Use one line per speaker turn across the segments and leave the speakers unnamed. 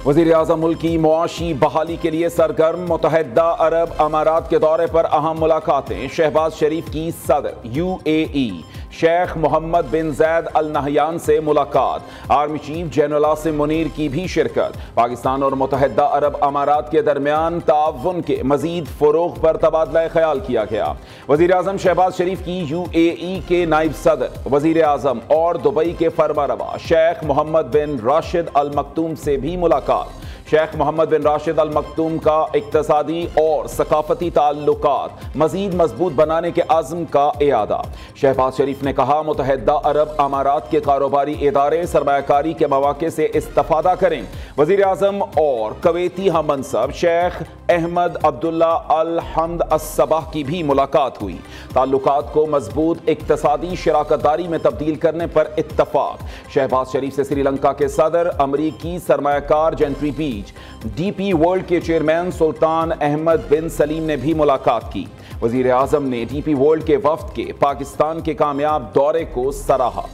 वज़ीर-ए-आज़म मुल्क की मुआशी बहाली के लिए सरगर्म। मुत्तहिदा अरब अमारात के दौरे पर अहम मुलाकातें। शहबाज शरीफ की सदर UAE शेख मोहम्मद बिन जैद अल नहयान से मुलाकात। Army chief general Asim Munir की भी शिरकत। पाकिस्तान और मुत्तहिदा अरब अमारात के दरमियान ताउन के मजीद फ़रोग़ पर तबादला ख्याल किया गया। वज़ीर-ए-आज़म शहबाज शरीफ की UAE के नायब सदर वज़ीर-ए-आज़म और दुबई के फरमारवा शेख मोहम्मद बिन राशिद अल मकतूम से भी मुलाकात। शेख मोहम्मद बिन राशिद अल मकतूम का इक्तसादी और सकाफती ताल्लुकात मजीद मजबूत बनाने के अज़्म का इयादा। शहबाज शरीफ ने कहा, मुत्तहिदा अरब अमारात के कारोबारी इदारे सरमायाकारी के मौके से इस्तिफादा करें। वज़ीर-ए-आज़म और कवेती हम मनसब शेख अहमद अब्दुल्ला अल हम्द अस-सबाह की भी मुलाकात हुई। ताल्लुकात को मजबूत इक्तसादी शराकतदारी में तब्दील करने पर इत्तफाक। शहबाज शरीफ से श्रीलंका के सदर, अमरीकी सरमायाकार जेंट्री बीच, DP वर्ल्ड के चेयरमैन सुल्तान अहमद बिन सलीम ने भी मुलाकात की। वज़ीर-ए-आज़म ने DP वर्ल्ड के वफ्द के पाकिस्तान के कामयाब दौरे को सराहा।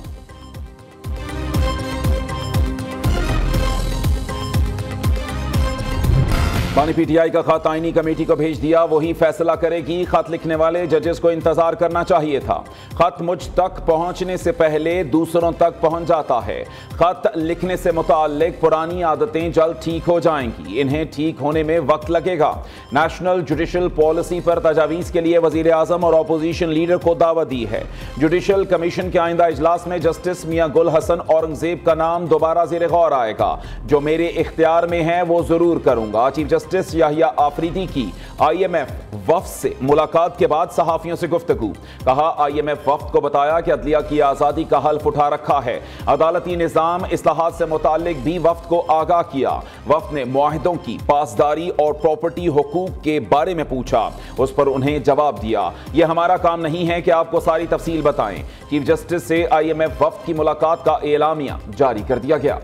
पानी PTI का खत आईनी कमेटी को भेज दिया, वही फैसला करेगी। खत लिखने वाले जजेस को इंतजार करना चाहिए था। खत मुझ तक पहुंचने से पहले दूसरों तक पहुंच जाता है। खत लिखने से मुताल्लिक पुरानी आदतें जल्द ठीक हो जाएंगी, इन्हें ठीक होने में वक्त लगेगा। नेशनल जुडिशल पॉलिसी पर तजावीज़ के लिए वज़ीर-ए-आज़म और अपोजिशन लीडर को दावत दी है। जुडिशल कमीशन के आइंदा इजलास में जस्टिस मियां गुल हसन औरंगजेब का नाम दोबारा ज़ेर गौर आएगा। जो मेरे इख्तियार में है वो जरूर करूंगा। चीफ जस्टिस याहिया आफरीदी की IMF वफ्द से मुलाकात के बाद सहाफियों से गुफ्तगू। कहा, IMF वफ्द को बताया कि अदलिया की आज़ादी का हल्फ उठा रखा है। अदालती निज़ाम इस्लाहात से मुताल्लिक भी वफ्द को आगाह किया। वफ्द ने मुआहिदों की पासदारी और प्रॉपर्टी हुकूक के बारे में पूछा, उस पर उन्हें जवाब दिया, यह हमारा काम नहीं है कि आपको सारी तफसील बताएं। चीफ जस्टिस से IMF वफ्द की मुलाकात का एलामिया जारी कर दिया गया।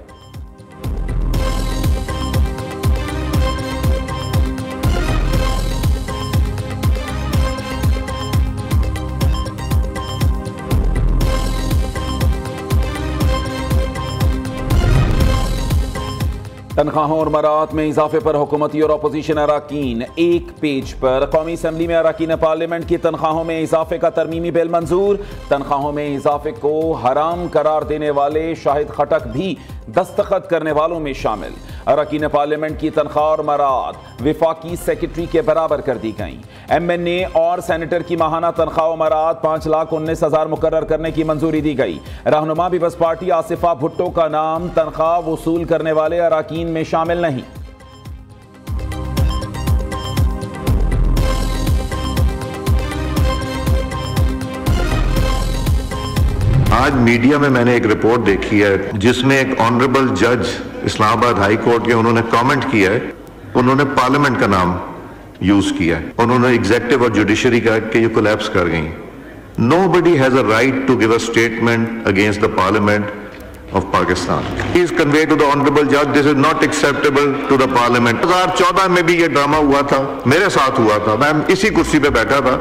तनख्वाहों और मराहत में इजाफे पर हुकूमती और अपोजिशन अराकीन एक पेज पर। कौमी असम्बली में अराकीन पार्लियामेंट की तनख्वाहों में इजाफे का तरमीमी बिल मंजूर। तनख्वाहों में इजाफे को हराम करार देने वाले शाहिद खटक भी दस्तखत करने वालों में शामिल। अराकीन पार्लियामेंट की तनख्वाह और मराहत विफाकी सेक्रेटरी के बराबर कर दी गई। MNA और सेनेटर की माहाना तनख्वाह और मराहत 5,19,000 मुकर्रर करने की मंजूरी दी गई। रहनुमा पीपल्स पार्टी आसिफा भुट्टो का नाम तनख्वाह वसूल करने वाले अराकीन में शामिल नहीं।
आज मीडिया में मैंने एक रिपोर्ट देखी है जिसमें एक ऑनरेबल जज इस्लामाबाद हाई कोर्ट के उन्होंने कमेंट किया है। उन्होंने पार्लियामेंट का नाम यूज किया है। उन्होंने एग्जीक्यूटिव और जुडिशरी का कि ये कोलैप्स कर गई। Nobody has a right to give a statement against the parliament of Pakistan. He is conveyed to the honorable judge. This is not acceptable to the parliament. 2014 में भी ये ड्रामा हुआ था, मेरे साथ हुआ था। मैं इसी कुर्सी पे बैठा था।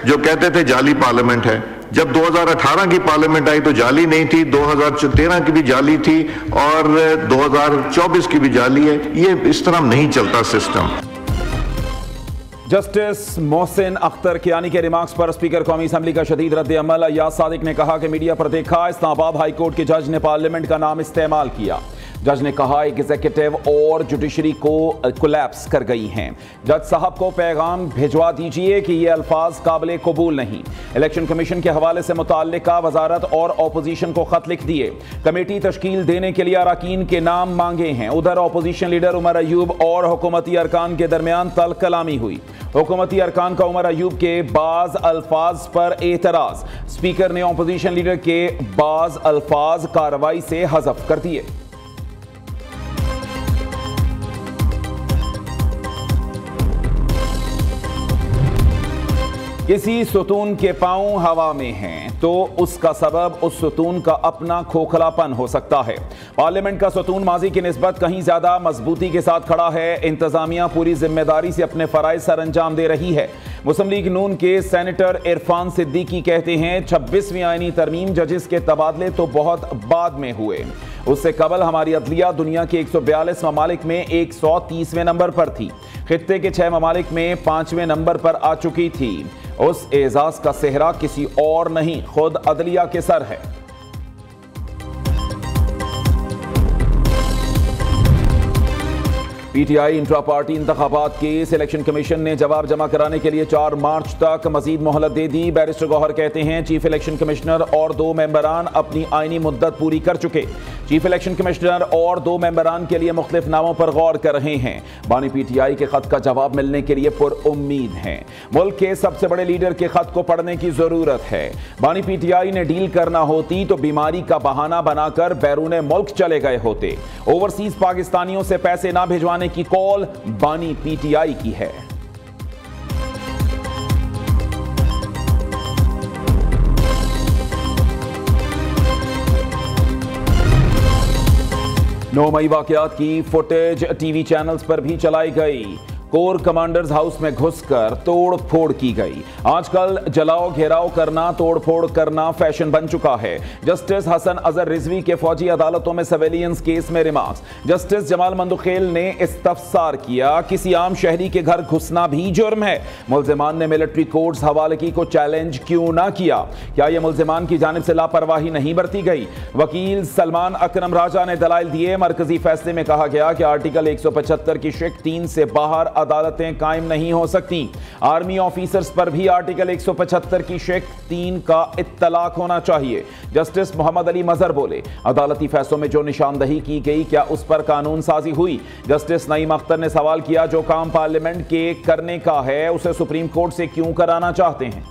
जो कहते थे जाली पार्लियामेंट है। जब 2018 की पार्लियामेंट आई तो जाली नहीं थी, 2013 की भी जाली थी और 2024 की भी जाली है। ये इस तरह नहीं चलता सिस्टम।
जस्टिस मोहसिन अख्तर कियानी के रिमार्क्स पर स्पीकर कौमी असम्बली का शदीद रद्द अमल। अय्याज सादिक ने कहा कि मीडिया पर देखा इस्लामाबाद हाई कोर्ट के जज ने पार्लियामेंट का नाम इस्तेमाल किया। जज ने कहा एग्जीक्यूटिव और जुडिशरी को कोलैप्स कर गई हैं। जज साहब को पैगाम भिजवा दीजिए कि ये अल्फाज काबिल कबूल नहीं। इलेक्शन कमीशन के हवाले से मुताल्लिका वजारत और अपोजिशन को खत लिख दिए। कमेटी तश्कील देने के लिए अराकीन के नाम मांगे हैं। उधर अपोजिशन लीडर उमर अयूब और हुकूमती अरकान के दरमियान तल्ख कलामी हुई। हुकूमती अरकान का उमर अयूब के बाज अल्फाज पर एतराज। स्पीकर ने अपोजिशन लीडर के बाज अल्फाज कार्रवाई से हज़फ कर दिए। किसी सुतून के पांव हवा में हैं तो उसका सबब उस सुतून का अपना खोखलापन हो सकता है। पार्लियामेंट का सुतून माजी की निस्बत कहीं ज्यादा मजबूती के साथ खड़ा है। इंतजामिया पूरी जिम्मेदारी से अपने फराइज सर अंजाम दे रही है। मुस्लिम लीग नून के सेनेटर इरफान सिद्दीकी कहते हैं 26वीं आईनी तरमीम जजेस के तबादले तो बहुत बाद में हुए। उससे कबल हमारी अदलिया दुनिया के 142 ममालिक में 130वें नंबर पर थी। खित्ते के 6 ममालिक में 5वें नंबर पर आ चुकी थी। उस एजाज का सेहरा किसी और नहीं, खुद अदलिया के सर है। पीटीआई इंट्रा पार्टी इंतखाबात के इलेक्शन कमीशन ने जवाब जमा कराने के लिए 4 मार्च तक मजीद मोहलत दे दी। बैरिस्टर गौहर कहते हैं चीफ इलेक्शन कमिश्नर और 2 मेंबरान अपनी आईनी मुद्दत पूरी कर चुके। चीफ इलेक्शन कमिश्नर और 2 मेंबरान के लिए मुख्तलिफ नामों पर गौर कर रहे हैं। बानी पीटीआई के खत का जवाब मिलने के लिए पुरउम्मीद हैं। मुल्क के सबसे बड़े लीडर के खत को पढ़ने की जरूरत है। बानी पीटीआई ने डील करना होती तो बीमारी का बहाना बनाकर बैरूने मुल्क चले गए होते। ओवरसीज पाकिस्तानियों से पैसे ना भिजवाने की कॉल बानी पीटीआई की है। नौ मई वाकयात की फुटेज टीवी चैनल्स पर भी चलाई गई। कोर कमांडर्स हाउस में घुसकर तोड़ फोड़ की गई। आजकल जलाओ घेराव करना, तोड़ फोड़ करना फैशन बन चुका है। जस्टिस हसन अजहर रिजवी के फौजी अदालतों में सर्वेलियंस केस में रिमार्क्स। जस्टिस जमाल मंदुखेल ने इस्तफसार किया, किसी आम शहरी के घर घुसना भी जुर्म है। मुल्जिमान ने मिलिट्री कोर्ट्स हवालगी को चैलेंज क्यों ना किया? क्या यह मुल्जिमान की जानिब से लापरवाही नहीं बरती गई? वकील सलमान अकरम राजा ने दलाइल दिए। मरकजी फैसले में कहा गया कि आर्टिकल 175 की शिक 3 से बाहर अदालतें कायम नहीं हो सकती। आर्मी ऑफिसर्स पर भी आर्टिकल 175 की शिक 3 का इत्तलाक होना चाहिए। जस्टिस मोहम्मद अली मजहर बोले, अदालती फैसलों में जो निशानदही की गई क्या उस पर कानून साजी हुई? जस्टिस नईम अख्तर ने सवाल किया, जो काम पार्लियामेंट के करने का है उसे सुप्रीम कोर्ट से क्यों कराना चाहते हैं?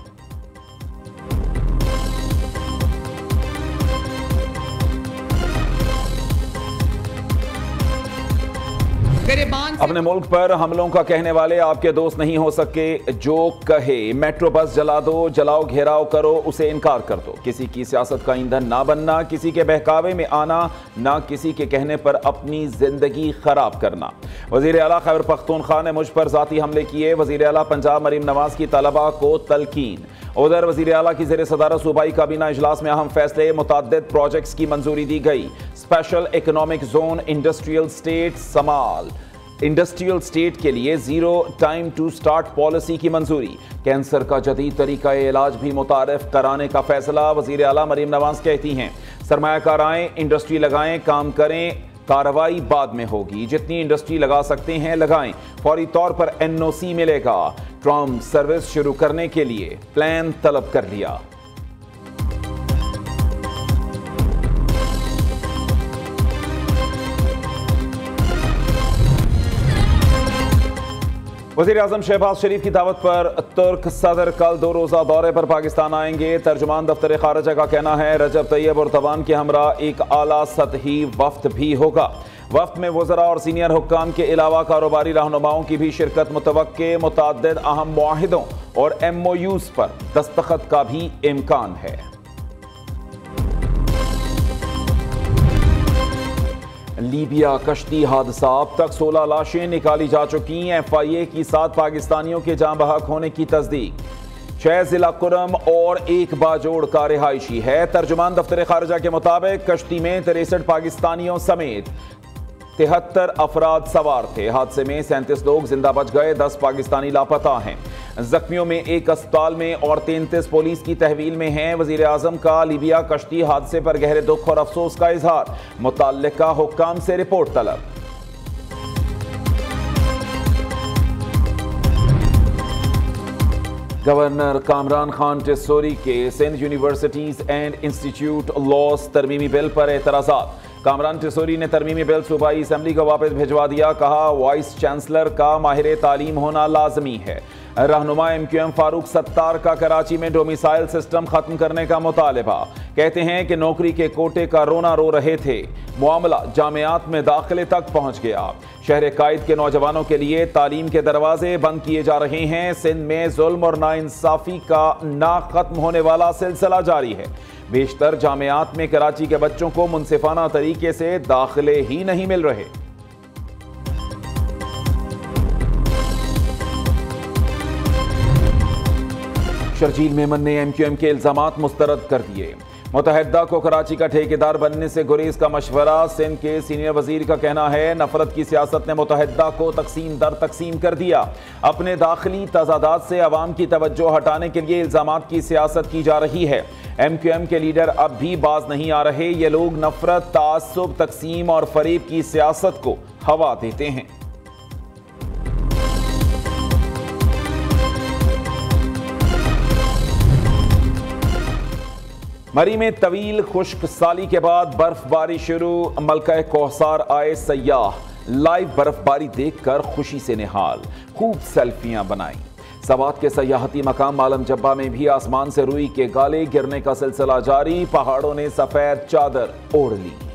अपने मुल्क पर हमलों का कहने वाले आपके दोस्त नहीं हो सके। जो कहे मेट्रो बस जला दो, जलाओ घेराव करो, उसे इनकार कर दो। किसी की सियासत का ईंधन ना बनना, किसी के बहकावे में आना, ना किसी के कहने पर अपनी जिंदगी खराब करना। वजीर आला खैबर पख्तूनख्वा ने मुझ पर जाती हमले किए। वजीर आला पंजाब मरीम नवाज की तलबा को तलकीन। उधर वजीर आला की ज़ेरे सदारत सूबाई काबीना इजलास में अहम फैसले, मुतअद्दिद प्रोजेक्ट्स की मंजूरी दी गई। Special economic zone, industrial estate small, industrial estate के लिए zero time to start policy की मंजूरी। कैंसर का जदीद तरीका इलाज भी मुतारिफ कराने का फैसला। वजीर आला मरीम नवाज कहती हैं, सरमायाकार आएं, इंडस्ट्री लगाएं, काम करें, कार्रवाई बाद में होगी। जितनी इंडस्ट्री लगा सकते हैं लगाएं, फौरी तौर पर एनओसी मिलेगा। ट्रम्प सर्विस शुरू करने के लिए प्लान तलब कर लिया। वज़ीर आज़म शहबाज शरीफ की दावत पर तुर्क सदर कल 2 रोज़ा दौरे पर पाकिस्तान आएंगे। तर्जुमान दफ्तर खारजा का कहना है रजब तैयब एर्दोगान के हमरा एक आला सतही वफ्द भी होगा। वफ्द में वज़रा और सीनियर हुक्काम के अलावा कारोबारी रहनुमाओं की भी शिरकत मुतवक्के। मुतअद्दिद अहम मुआहिदों और MOUs पर दस्तखत का भी इम्कान है। लीबिया कश्ती हादसा, अब तक 16 लाशें निकाली जा चुकी। FIA की 7 पाकिस्तानियों के जाँ बहक होने की तस्दीक। 6 जिला कुरम और 1 बाजोड़ का रिहायशी है। तर्जुमान दफ्तर खारजा के मुताबिक कश्ती में 63 पाकिस्तानियों समेत 73 अफराद सवार थे। हादसे में 37 लोग जिंदा बच गए, 10 पाकिस्तानी लापता हैं। जख्मियों में 1 अस्पताल में और 33 पुलिस की तहवील में हैं। वजीर आजम का लीबिया कश्ती हादसे पर गहरे दुख और अफसोस का इजहार। मुतल्लिका हुक्काम से रिपोर्ट तलब। गवर्नर कामरान खान टिस्सोरी के Sindh universities and institute laws तरमीमी बिल पर एतराज़ात। कामरान टिस्सोरी ने तरमीमी बिल सूबाई असम्बली को वापस भिजवा दिया। कहा, वाइस चांसलर का माहिर तालीम होना लाजमी है। रहनुमा MQM फारूक सत्तार का कराची में डोमिसाइल सिस्टम खत्म करने का मुतालिबा। कहते हैं कि नौकरी के कोटे का रोना रो रहे थे, मामला जामियात में दाखिले तक पहुंच गया। शहर कायद के नौजवानों के लिए तालीम के दरवाजे बंद किए जा रहे हैं। सिंध में जुल्म और नाइंसाफी का ना खत्म होने वाला सिलसिला जारी है। बेशतर जामियात में कराची के बच्चों को मुनसिफाना तरीके से दाखिले ही नहीं मिल रहे। शर्जील मेमन ने MQM के इल्जामात मुस्तरद कर दिए। मुतहद्दा को कराची का ठेकेदार बनने से गुरेज का मशवरा। सिंध के सीनियर वजीर का कहना है, नफरत की सियासत ने मुतहद्दा को तकसीम दर तकसीम कर दिया। अपने दाखिली तजादात से अवाम की तवज्जो हटाने के लिए इल्जामात की सियासत की जा रही है। MQM के लीडर अब भी बाज नहीं आ रहे। ये लोग नफरत, तासुब, तकसीम और फरेब की सियासत को हवा देते हैं। मरी में तवील खुश्क साली के बाद बर्फबारी शुरू। मलका कोहसार आए सयाह लाइव बर्फबारी देखकर खुशी से निहाल, खूब सेल्फियां बनाई। सवात के सयाहती मकाम आलम जब्बा में भी आसमान से रुई के गाले गिरने का सिलसिला जारी। पहाड़ों ने सफेद चादर ओढ़ ली।